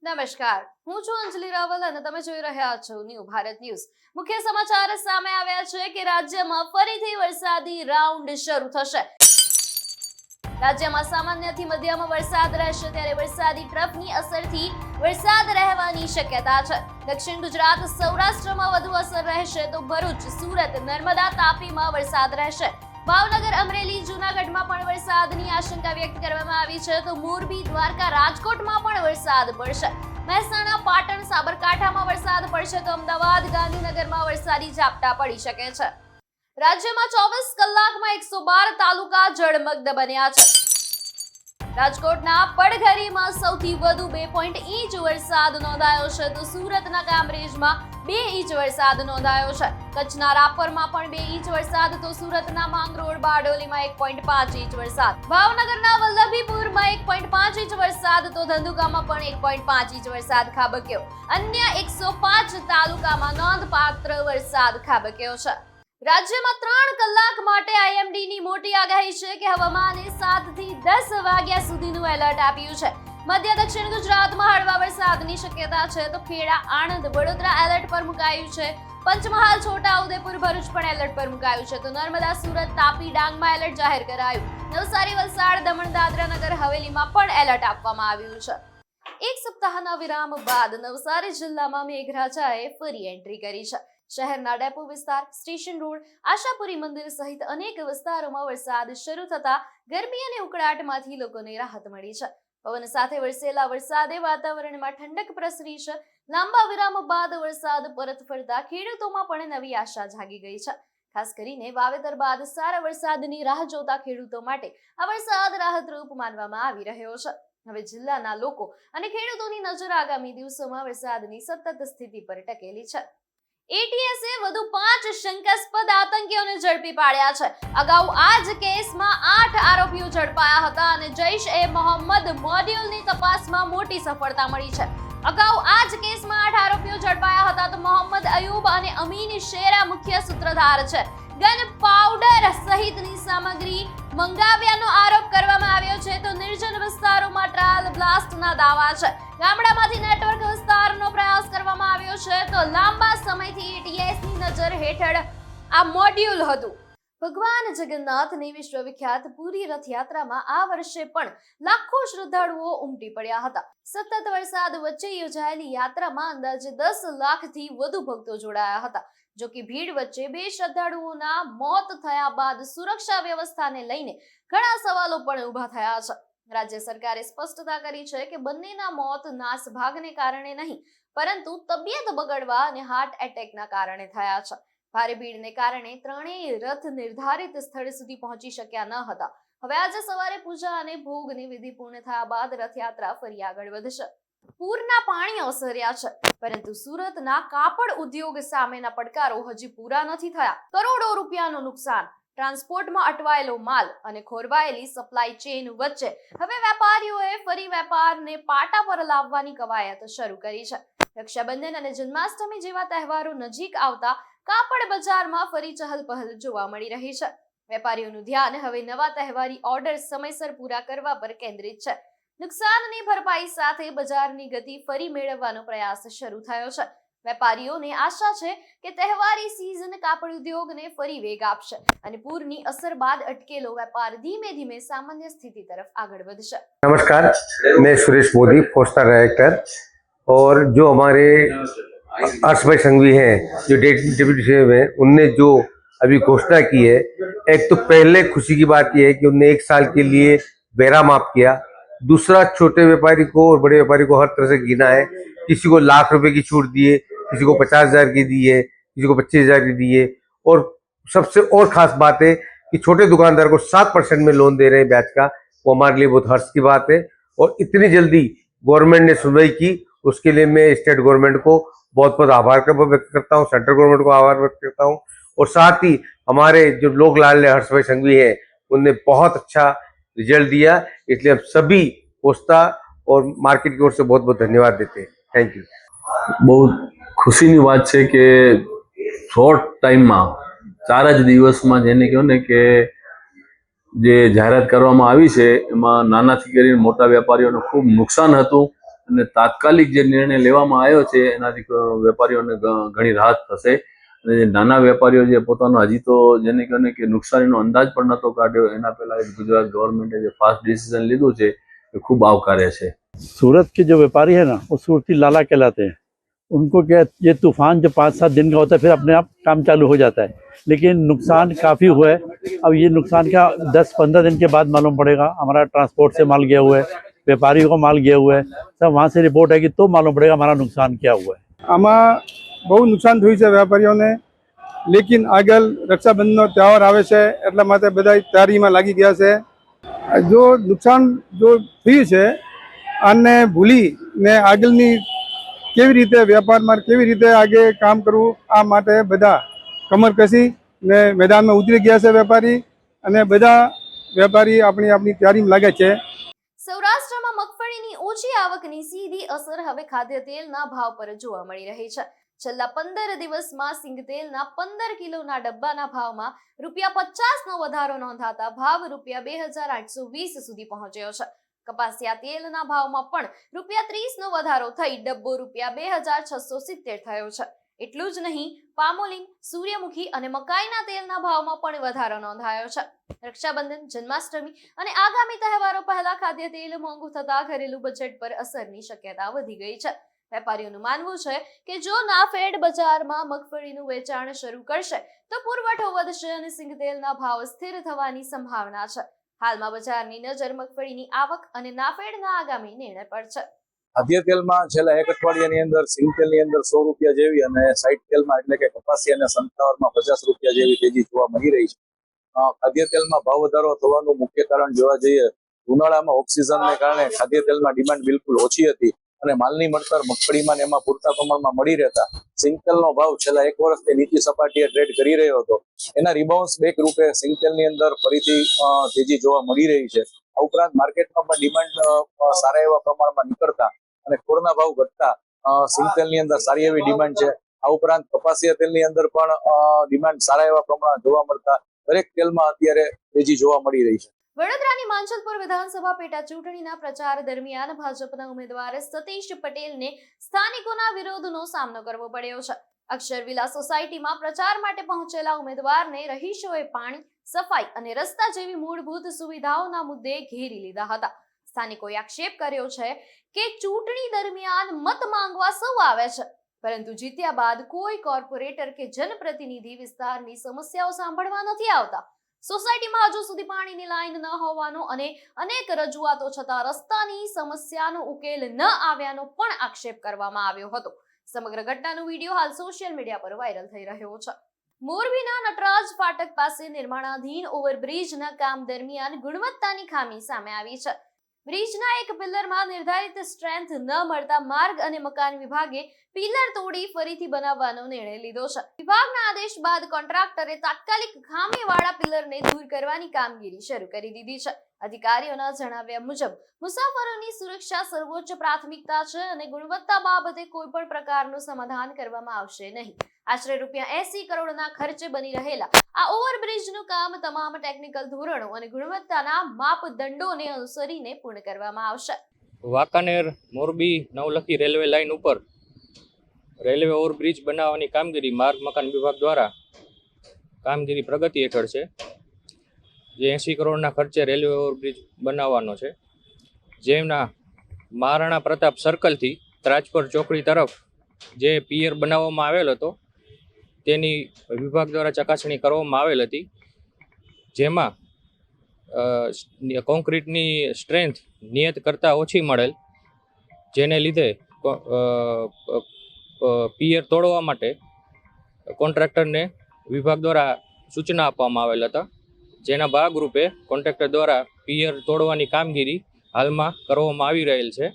નમસ્કાર, હું છું અંજલિ રાવલ અને તમે જોઈ રહ્યા છો ન્યૂ ભારત ન્યૂઝ। મુખ્ય સમાચાર સામે આવ્યા છે કે રાજ્યમાં ફરીથી વરસાદી રાઉન્ડ શરૂ થશે। રાજ્યમાં સામાન્યથી મધ્યમ વરસાદ રહેશે, ત્યારે વરસાદી ટ્રફની અસરથી વરસાદ રહેવાની શક્યતા છે। દક્ષિણ ગુજરાત સૌરાષ્ટ્રમાં વધુ અસર રહેશે તો ભરૂચ, સુરત, નર્મદા, તાપીમાં વરસાદ રહેશે। ભાવનગર, અમરેલી, જૂનાગઢમાં પણ વરસાદની આશંકા વ્યક્ત કરવામાં આવી છે તો મોરબી, દ્વારકા, રાજકોટમાં પણ વરસાદ પડશે। મહેસાણા, પાટણ, સાબરકાંઠામાં વરસાદ પડશે તો અમદાવાદ, ગાંધીનગરમાં વરસાદી ઝાપટા પડી શકે છે। રાજ્યમાં 24 કલાકમાં 112 તાલુકા જળમગ્ન બન્યા છે। રાજકોટના પડઘરીમાં સૌથી વધુ 2 ઇંચ વરસાદ નોંધાયો છે તો સુરતના કામરેજમાં 2 ઇંચ વરસાદ નોંધાયો છે। કચ્છના રાપરમાં પણ 2 ઇંચ વરસાદ તો સુરતના માંગરોળ, બારડોલીમાં 1.5 ઇંચ વરસાદ, ભાવનગરના વલ્લભીપુરમાં 1.5 ઇંચ વરસાદ તો ધંધુકામાં પણ 1.5 ઇંચ વરસાદ ખાબક્યો। અન્ય 105 તાલુકામાં નોંધપાત્ર વરસાદ ખાબક્યો છે। રાજ્યમાં 3 કલાક માટે આઈએમડીની મોટી આગાહી છે કે હવામાને 7 થી 10 વાગ્યા સુધીનું એલર્ટ આપ્યું છે। મધ્ય દક્ષિણ ગુજરાતમાં હળવા વરસાદની શક્યતા છે તો ખેડા, આણંદ, વડોદરા એલર્ટ પર મુકાયું છે। પંચમહાલ, છોટાઉદેપુર, ભરૂચ પણ એલર્ટ પર મુકાયું છે તો નર્મદા, સુરત, તાપી, ડાંગમાં એલર્ટ જાહેર કરાયું। નવસારી, વલસાડ, દમણ, દાદરા નગર હવેલીમાં પણ એલર્ટ આપવામાં આવ્યું છે। એક સપ્તાહના વિરામ બાદ નવસારી જિલ્લામાં મેઘરાજાએ ફરી એન્ટ્રી કરી છે। શહેરના ડેપો વિસ્તાર, સ્ટેશન રોડ, આશાપુરી મંદિર સહિત અનેક વિસ્તારોમાં વરસાદ શરૂ થતા ગરમી અને ઉકળાટમાંથી લોકોને રાહત મળી છે। પવન સાથે વરસેલા વરસાદે વાતાવરણમાં ઠંડક પ્રસરી છે। લાંબા વિરામ બાદ વરસાદ પરત ફરતા ખેડૂતોમાં પણ નવી આશા જાગી ગઈ છે। ખાસ કરીને વાવેતર બાદ સારા વરસાદની રાહ જોતા ખેડૂતો માટે આ વરસાદ રાહતરૂપ માનવામાં આવી રહ્યો છે। હવે જિલ્લાના લોકો અને ખેડૂતોની નજર આગામી દિવસોમાં વરસાદની સતત સ્થિતિ પર ટકેલી છે। એટીએસે વધુ 5 શંકાસ્પદ આતંકીઓને ઝડપી પાડ્યા છે। અગાઉ આ જ કેસમાં 8 આરોપીઓ ઝડપાયા હતા અને જૈશ-એ-મોહમ્મદ મોડ્યુલની તપાસમાં મોટી સફળતા મળી છે। અગાઉ આ જ કેસમાં 8 આરોપીઓ ઝડપાયા હતા તો મોહમ્મદ અયુબ અને અમીન શેરા મુખ્ય સૂત્રધાર છે। ગન પાવડર સહિતની સામગ્રી મંગાવ્યાનો આરોપ કરવામાં આવ્યો છે તો નિર્જન વિસ્તારોમાં ટ્રાયલ બ્લાસ્ટના દાવા છે। ગામડામાંથી નેટવર્ક વિસ્તારનો પ્રયાસ કરવામાં આવ્યો છે તો લાંબા સમયથી એટીએસની નજર હેઠળ આ મોડ્યુલ હતું। ભગવાન જગન્નાથની વિશ્વવિખ્યાત પૂરી રથયાત્રામાં આ વર્ષે પણ લાખો શ્રદ્ધાળુઓ ઉમટી પડ્યા હતા। સતત વરસાદ વચ્ચે યોજાયેલી યાત્રામાં અંદાજે 10 લાખથી વધુ ભક્તો જોડાયા હતા। જો કે ભીડ વચ્ચે 2 શ્રદ્ધાળુઓના મોત થયા બાદ સુરક્ષા વ્યવસ્થાને લઈને ઘણા સવાલો પણ ઊભા થયા છે। રાજ્ય સરકારે સ્પષ્ટતા કરી છે કે બંનેના મોત નાસભાગને કારણે નહીં પરંતુ તબિયત બગડવા અને હાર્ટ એટેકના કારણે થયા છે। ભારે ભીડને કારણે ત્રણેય રથ નિર્ધારિત સ્થળ સુધી પહોંચી શક્યા ન હતા। હવે આજે સવારે પૂજા અને ભોગની વિધિ પૂર્ણ થયા બાદ રથયાત્રા ફરી આગળ વધશે। પૂરના પાણી ઓસર્યા છે પરંતુ સુરતના કાપડ ઉદ્યોગ સામેના પડકારો હજી પૂરા નથી થયા। કરોડો રૂપિયાનું નુકસાન, ટ્રાન્સપોર્ટમાં અટવાયેલો માલ અને ખોરવાયેલી સપ્લાય ચેઇન વચ્ચે હવે વેપારીઓએ ફરી વેપારને પાટા પર લાવવાની કવાયત શરૂ કરી છે। રક્ષાબંધન અને જન્માષ્ટમી જેવા તહેવારો નજીક આવતા કાપડ બજારમાં ફરી ચહલ-પહલ જોવા મળી રહી છે। વેપારીઓનું ધ્યાન હવે નવા તહેવારી ઓર્ડર સમયસર પૂરા કરવા પર કેન્દ્રિત છે। નુકસાનની ભરપાઈ સાથે બજારની ગતિ ફરી મેળવવાનો પ્રયાસ શરૂ થયો છે। વેપારીઓને આશા છે કે તહેવારી સિઝન કાપડ ઉદ્યોગને ફરી વેગ આપશે અને પૂરની અસર બાદ અટકેલો વેપાર ધીમે धीमे सामान्य स्थिति तरफ आगे बढ़શે। नमस्कार, मैं सुरेश मोदी, 4 स्टार डायरेक्टर। और जो हमारे हर्ष भाई संघवी हैं, जो डिप्टी सीएम हैं, उनने जो अभी घोषणा की है, एक तो पहले खुशी की बात यह है कि उन्होंने 1 साल के लिए बेरा माफ किया। दूसरा, छोटे व्यापारी को और बड़े व्यापारी को हर तरह से गिना है। किसी को लाख रुपए की छूट दी है, किसी को 50,000 की दी है, किसी को 25,000 की दी है। और सबसे और खास बात है कि छोटे दुकानदार को 7% में लोन दे रहे हैं ब्याज का। वो हमारे लिए बहुत हर्ष की बात है। और इतनी जल्दी गवर्नमेंट ने सुनवाई की, उसके लिए मैं स्टेट गवर्नमेंट को बहुत बहुत आभार व्यक्त करता हूँ, सेंट्रल गवर्नमेंट को आभार व्यक्त करता हूँ। और साथ ही हमारे जो लोक लाडले हर्ष भाई संघवी है, उनने बहुत अच्छा रिजल्ट दिया। इसलिए हम सभी पोस्ता और मार्केट की ओर से बहुत बहुत धन्यवाद देते हैं। Thank you. बहुत खुशीની વાત છે કે શોર્ટ ટાઈમમાં 4 જ દિવસમાં જેને કહો ને કે જે જાહેરાત કરવામાં આવી છે એમાં નાનાથી કરીને મોટા વેપારીઓને ખૂબ નુકસાન હતું અને તાત્કાલિક જે નિર્ણય લેવામાં આવ્યો છે એનાથી વેપારીઓને ઘણી રાહત થશે. અને જે નાના વેપારીઓ જે પોતાનો હજી તો જેને કહે કે નુકસાનીનો અંદાજ પણ નહોતો કાઢ્યો, એના પહેલા ગુજરાત ગવર્મેન્ટે જે ફાસ્ટ ડિસિઝન લીધું છે એ ખૂબ આવકાર્ય છે. सूरत के जो व्यापारी है ना, वो सूरती लाला कहलाते हैं। उनको क्या, ये तूफान जब 5-7 दिन का होता है फिर अपने आप काम चालू हो जाता है, लेकिन नुकसान काफ़ी हुआ है। अब ये नुकसान का 10-15 दिन के बाद मालूम पड़ेगा। हमारा ट्रांसपोर्ट से माल गया हुआ है, व्यापारियों को माल गया हुआ है, सब वहाँ से रिपोर्ट है कि तो मालूम पड़ेगा हमारा नुकसान क्या हुआ है। આમાં બહુ નુકસાન થયું છે વેપારીઓને, લેકિન આગળ રક્ષાબંધનનો તહેવાર આવે છે એટલા માટે બધા તૈયારીમાં લાગી ગયા છે. જો નુકસાન જો થયું છે આને ભૂલી ને આગળની કેવી રીતે વેપારમાં કેવી રીતે આગે કામ કરવું આ માટે બધા કમર કસી ને મેદાનમાં ઉતરી ગયા છે વેપારી, અને બધા વેપારી આપણી આપણી તૈયારીમાં લાગ્યા છે. સૌરાષ્ટ્રમાં મગફળીની ઓછી આવકની સીધી અસર હવે ખાદ્ય તેલના ભાવ પર જોવા મળી રહી છે. છેલ્લા 15 દિવસમાં સિંગ તેલના 15 કિલોના ડબ્બાના ભાવમાં ₹50નો વધારો નોંધાતા ભાવ ₹2820 સુધી પહોંચ્યો છે. કપાસિયા તેલના ભાવમાં પણ ₹30નો વધારો થઈ ડબ્બો ₹2670 થયો છે. એટલું જ નહીં, પામોલીન, સૂર્યમુખી અને મકાઈના તેલના ભાવમાં પણ વધારો નોંધાયો છે. રક્ષાબંધન, જન્માષ્ટમી અને આગામી તહેવારો પહેલા ખાદ્ય તેલ મોંઘું થતા ઘરેલું બજેટ પર અસરની શક્યતા વધી ગઈ છે. વેપારીઓનું માનવું છે કે જો નાફેડ બજારમાં મગફળીનું વેચાણ શરૂ કરશે તો પુરવઠો વધશે અને સિંગ તેલના ભાવ સ્થિર થવાની સંભાવના છે. હાલમાં બજારની નજર મગફળીની આવક અને નાફેડના આગામી નિર્ણય પર છે. ખાદ્ય તેલમાં છેલ્લા એક અઠવાડિયાની અંદર સિંગ તેલની અંદર 100 રૂપિયા જેવી અને સાઇડ તેલમાં એટલે કે કપાસી અને સનફ્લાવરમાં 50 રૂપિયા જેવી તેજી જોવા મળી રહી છે. ખાદ્ય તેલમાં ભાવ વધારો થવાનું મુખ્ય કારણ જોવા જઈએ, ઉનાળામાં ઓફ સિઝનને કારણે ખાદ્ય તેલમાં ડિમાન્ડ બિલકુલ ઓછી હતી અને માલની મળતર મગફળીમાં એમાં પૂરતા પ્રમાણમાં મળી રહેતા સિંગ તેલનો ભાવ છેલ્લા 1 વર્ષથી નીચી સપાટીએ ટ્રેડ કરી રહ્યો હતો. એના રિબાઉન્સ બેક રૂપે સિંગ તેલની અંદર ફરીથી તેજી જોવા મળી રહી છે. આ ઉપરાંત માર્કેટમાં પણ ડિમાન્ડ સારા એવા પ્રમાણમાં નીકળતા અને ખોળના ભાવ ઘટતા સિંગ તેલની અંદર સારી એવી ડિમાન્ડ છે. આ ઉપરાંત કપાસિયા તેલની અંદર પણ ડિમાન્ડ સારા એવા પ્રમાણમાં જોવા મળતા દરેક તેલમાં અત્યારે તેજી જોવા મળી રહી છે. વડોદરાની માંજલપુર વિધાનસભા પેટા ચૂંટણીના પ્રચાર દરમિયાન ભાજપના ઉમેદવાર સતીશ પટેલને સ્થાનિકોના વિરોધનો સામનો કરવો પડ્યો છે. અક્ષરવિલા સોસાયટીમાં પ્રચાર માટે પહોંચેલા ઉમેદવારને રહીશોએ પાણી, સફાઈ અને રસ્તા જેવી મૂળભૂત સુવિધાઓના મુદ્દે ઘેરી લીધા હતા. સ્થાનિકોએ આક્ષેપ કર્યો છે કે ચૂંટણી દરમિયાન મત માંગવા સૌ આવે છે, પરંતુ જીત્યા બાદ કોઈ કોર્પોરેટર કે જનપ્રતિનિધિ વિસ્તારની સમસ્યાઓ સાંભળવા નથી આવતા. સોસાયટીમાં હજુ સુધી પાણીની લાઈન ન હોવાનો અને અનેક રજૂઆતો છતાં રસ્તાની સમસ્યાનો ઉકેલ ન આવ્યાનો પણ આક્ષેપ કરવામાં આવ્યો હતો. સમગ્ર ઘટનાનો વિડીયો હાલ સોશિયલ મીડિયા પર વાયરલ થઈ રહ્યો છે. મોરબીના નટરાજ ફાટક પાસે નિર્માણાધીન ઓવરબ્રિજના કામ દરમિયાન ગુણવત્તાની ખામી સામે આવી છે. બ્રિજના એક પિલરમાં નિર્ધારિત સ્ટ્રેન્થ ન મળતા માર્ગ અને મકાન વિભાગે પિલર તોડી ફરીથી બનાવવાનો નિર્ણય લીધો છે. વિભાગના આદેશ બાદ કોન્ટ્રાક્ટરે તાત્કાલિક ખામીવાળા પિલરને દૂર કરવાની કામગીરી શરૂ કરી દીધી છે. અધિકારીઓના જણાવ્યા મુજબ મુસાફરોની સુરક્ષા સર્વોચ્ચ પ્રાથમિકતા છે અને ગુણવત્તા બાબતે કોઈ પણ પ્રકારનું સમાધાન કરવામાં આવશે નહીં. આશરે ₹80 કરોડના ખર્ચે બની રહેલા આ ઓવરબ્રિજનું કામ તમામ ટેકનિકલ ધોરણો અને ગુણવત્તાના માપદંડોને અનુસરીને પૂર્ણ કરવામાં આવશે. વાંકાનેર મોરબી નવલખી રેલવે લાઇન ઉપર રેલવે ઓવરબ્રિજ બનાવવાની કામગીરી માર્ગ મકાન વિભાગ દ્વારા કામગીરી પ્રગતિ હેઠળ છે. જે 80 કરોડના ખર્ચે રેલવે ઓવરબ્રિજ બનાવવાનો છે, જેમના મહારાણા પ્રતાપ સર્કલથી ત્રાજપર ચોકડી તરફ જે પિયર બનાવવામાં આવેલ હતો તેની વિભાગ દ્વારા ચકાસણી કરવામાં આવેલ હતી, જેમાં કોન્ક્રીટની સ્ટ્રેન્થ નિયત કરતાં ઓછી મળેલ, જેને લીધે પિયર તોડવા માટે કોન્ટ્રાક્ટરને વિભાગ દ્વારા સૂચના આપવામાં આવેલ હતા, જેના ભાગરૂપે કોન્ટ્રાક્ટર દ્વારા પિયર તોડવાની કામગીરી હાલમાં કરવામાં આવી રહેલ છે.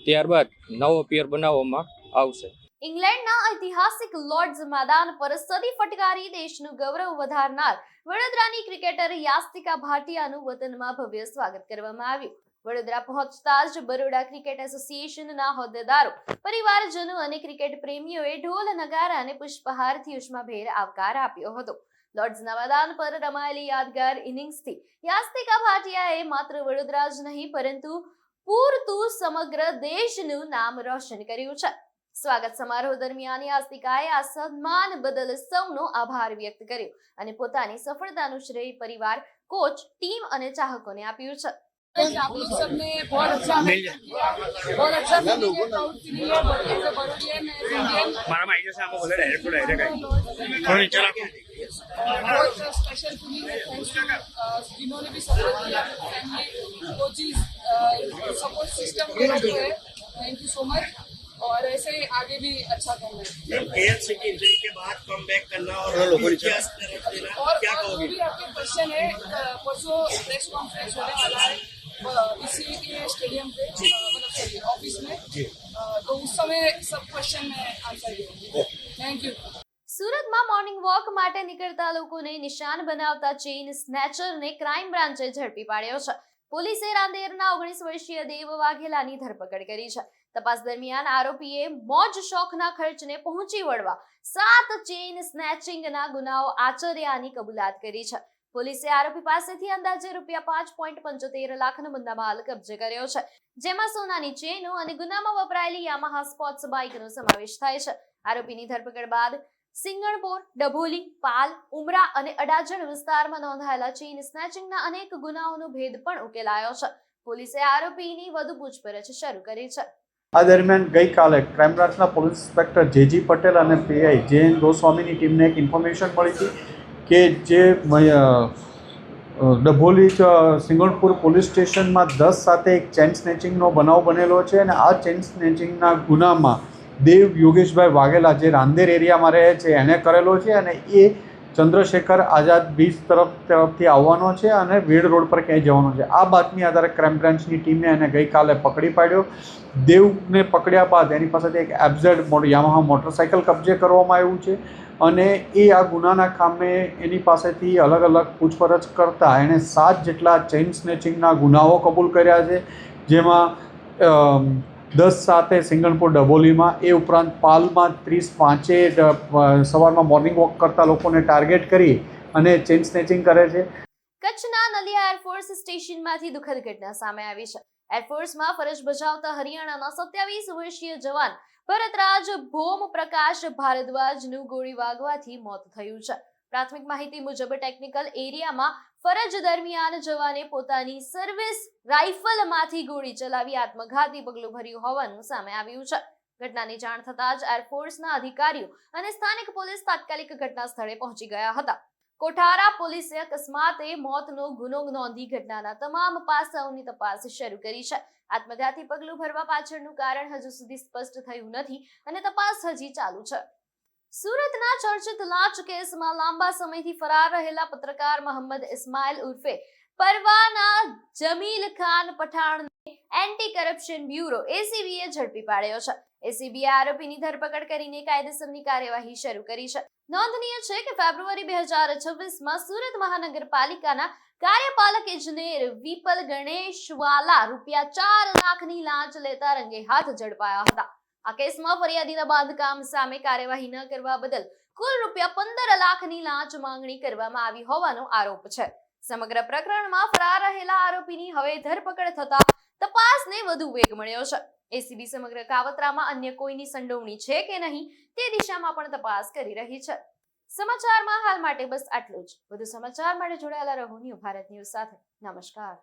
ત્યારબાદ નવો પિયર બનાવવામાં આવશે. ઇંગ્લેન્ડના ઐતિહાસિક લોર્ડ્સ મેદાન પર સદી ફટકારી દેશનું ગૌરવ વધારનાર વડોદરાની ક્રિકેટર યાસ્તિકા ભાટિયાનું વતનમાં ભવ્ય સ્વાગત કરવામાં આવ્યું. વડોદરા પહોંચતા જ બરોડા ક્રિકેટ એસોસિએશનના હોદ્દેદારો, પરિવારજનો અને ક્રિકેટ પ્રેમીઓએ ઢોલ, નગારા અને પુષ્પહારથી ઉષ્માભેર આવકાર આપ્યો હતો. લોર્ડ્સના મેદાન પર રમાયેલી યાદગાર ઇનિંગ્સથી યાસ્તિકા ભાટિયાએ માત્ર વડોદરા જ નહીં પરંતુ પૂરતું સમગ્ર દેશનું નામ રોશન કર્યું છે. સ્વાગત સમારોહ દરમિયાન યાસ્તિકાએ આ સન્માન બદલ સૌનો આભાર વ્યક્ત કર્યો અને પોતાની સફળતાનું શ્રેય પરિવાર, કોચ, ટીમ અને ચાહકોને આપ્યું છે. आप लोग सब ने बहुत अच्छा मेहनत किया, बहुत अच्छा फीलिंग है, प्राउड फीलिंग है, बड़े से बड़ोडियन इंडियन बहुत स्पेशल फीलिंग है. थैंक्स टू जिन्होंने भी सपोर्ट किया, फैमिली, कोचिज, सपोर्ट सिस्टम के लोग है. थैंक यू सो मच और ऐसे ही आगे भी अच्छा करना है. के बाद कम बैक करना और क्या और जो भी आपके क्वेश्चन है, परसों प्रेस कॉन्फ्रेंस होने वाला है इसी के स्टेडियम पे, मतलब सॉरी ऑफिस में, तो उस समय सब क्वेश्चन में आंसर देंगे. Thank you. સુરતમાં મોર્નિંગ વોક માટે નીકળતા લોકોને નિશાન બનાવતા ચેઇન સ્નેચરને ક્રાઇમ બ્રાન્ચે ઝડપી પાડ્યો છે. પોલીસે રાંદેરના 19 વર્ષીય દેવ વાઘેલાની ધરપકડ કરી છે. તપાસ દરમિયાન આરોપીએ મોજ શોખના ખર્ચને પહોંચી વળવા 7 ચેઇન સ્નેચિંગના ગુનાઓ આચર્યાની કબૂલાત કરી છે. પોલીસે આરોપી પાસેથી અંદાજે ₹5.75 લાખનો મુદ્દામાલ કબજે કર્યો છે, જેમાં સોનાની ચેનો અને ગુનામાં વપરાયેલી યામાહા સ્પોર્ટ્સ બાઇકનો સમાવેશ થાય છે. આરોપીની ધરપકડ બાદ સિંગણપોર, ડભોલી, પાલ, ઉમરા અને અડાજણ વિસ્તારમાં નોંધાયેલા ચેઇન સ્નેચિંગના અનેક ગુનાઓનો ભેદ પણ ઉકેલાયો છે. પોલીસે આરોપીની વધુ પૂછપરછ શરૂ કરી છે. આ દરમિયાન ગઈકાલે ક્રાઇમ બ્રાન્ચના પોલીસ ઇન્સ્પેક્ટર જે.જી. પટેલ અને પીઆઈ જે.એન. ગોસ્વામીની ટીમને એક ઇન્ફોર્મેશન મળી હતી કે જે ડભોલી સિંગણપુર પોલીસ સ્ટેશનમાં 10 સાથે એક ચેન સ્નેચિંગનો બનાવ બનેલો છે અને આ ચેન સ્નેચિંગના ગુનામાં દેવ યોગેશભાઈ વાઘેલા જે રાંદેર એરિયામાં રહે છે એણે કરેલો છે અને એ ચંદ્રશેખર આઝાદ બીચ તરફથી આવવાનો છે અને વેડ રોડ પર ક્યાંય જવાનો છે. આ બાતમી આધારે ક્રાઇમ બ્રાન્ચની ટીમે એને ગઈકાલે પકડી પાડ્યો. દેવને પકડ્યા બાદ એની પાસેથી એક એફઝેડ યામાહા મોટરસાઇકલ કબજે કરવામાં આવ્યું છે અને એ આ ગુનાના કામે એની પાસેથી અલગ અલગ પૂછપરછ કરતા એણે 7 જેટલા ચેઇન સ્નેચિંગના ગુનાઓ કબૂલ કર્યા છે, જેમાં 10 સાથે સિંગણપુર ડભોલીમાં, એ ઉપરાંત પાલમાં 30 સવારમાં મોર્નિંગ વોક કરતા લોકોને ટાર્ગેટ કરી અને ચેઇન સ્નેચિંગ કરે છે. કચ્છના નલિયા એરફોર્સ સ્ટેશનમાંથી દુઃખદ ઘટના સામે આવી છે. એરફોર્સમાં ફરજ બજાવતા હરિયાણાના 27 વર્ષીય જવાન ભરતરાજ ભોમ પ્રકાશ ભારદ્વાજનું ગોળી વાગવાથી મોત થયું છે. પ્રાથમિક માહિતી મુજબ ટેકનિકલ એરિયામાં ફરજ દરમિયાન જવાને પોતાની સર્વિસ રાઇફલમાંથી ગોળી ચલાવી આત્મઘાતી પગલું ભર્યું હોવાનું સામે આવ્યું છે. ઘટનાની જાણ થતાં જ એરફોર્સના અધિકારીઓ અને સ્થાનિક પોલીસ તાત્કાલિક ઘટના સ્થળે પહોંચી ગયા હતા. કોઠારા પોલીસે અકસ્માતે મોતનો ગુનો નોંધી ઘટનાના તમામ પાસાઓની તપાસ શરૂ કરી છે. આત્મઘાતી પગલું ભરવા પાછળનું કારણ હજુ સુધી સ્પષ્ટ થયું નથી અને તપાસ હજી ચાલુ છે. સુરતના ચર્ચિત લાંચ કેસમાં લાંબા સમયથી ફરાર રહેલા પત્રકાર મોહમ્મદ ઇસ્માઇલ ઉર્ફે પરવાના જમીલ ખાન પઠાણને એન્ટી કરપ્શન બ્યુરો એસીબીએ ઝડપી પાડ્યો છે. એસીબીએ આરોપીની ધરપકડ કરીને કાયદેસરની કાર્યવાહી શરૂ કરી છે. નોંધનીય છે કે ફેબ્રુઆરી 2026માં સુરત મહાનગરપાલિકાના કાર્યપાલક ઇજનેર વિપલ ગણેશવાલા ₹4 લાખની લાંચ લેતા રંગે હાથ ઝડપાયા હતા. આ કેસમાં ફરિયાદીના બાંધકામ સામે કાર્યવાહી ન કરવા બદલ કુલ ₹15 લાખની લાંચ માંગણી કરવામાં આવી હોવાનો આરોપ છે. સમગ્ર પ્રકરણમાં ફરાર રહેલા આરોપીની હવે ધરપકડ થતા તપાસને વધુ વેગ મળ્યો છે. એસીબી સમગ્ર કાવતરામાં અન્ય કોઈની સંડોવણી છે કે નહીં તે દિશામાં પણ તપાસ કરી રહી છે. સમાચારમાં હાલ માટે બસ આટલું જ. વધુ સમાચાર માટે જોડાયેલા રહો ન્યૂ ભારત ન્યૂઝ સાથે. નમસ્કાર.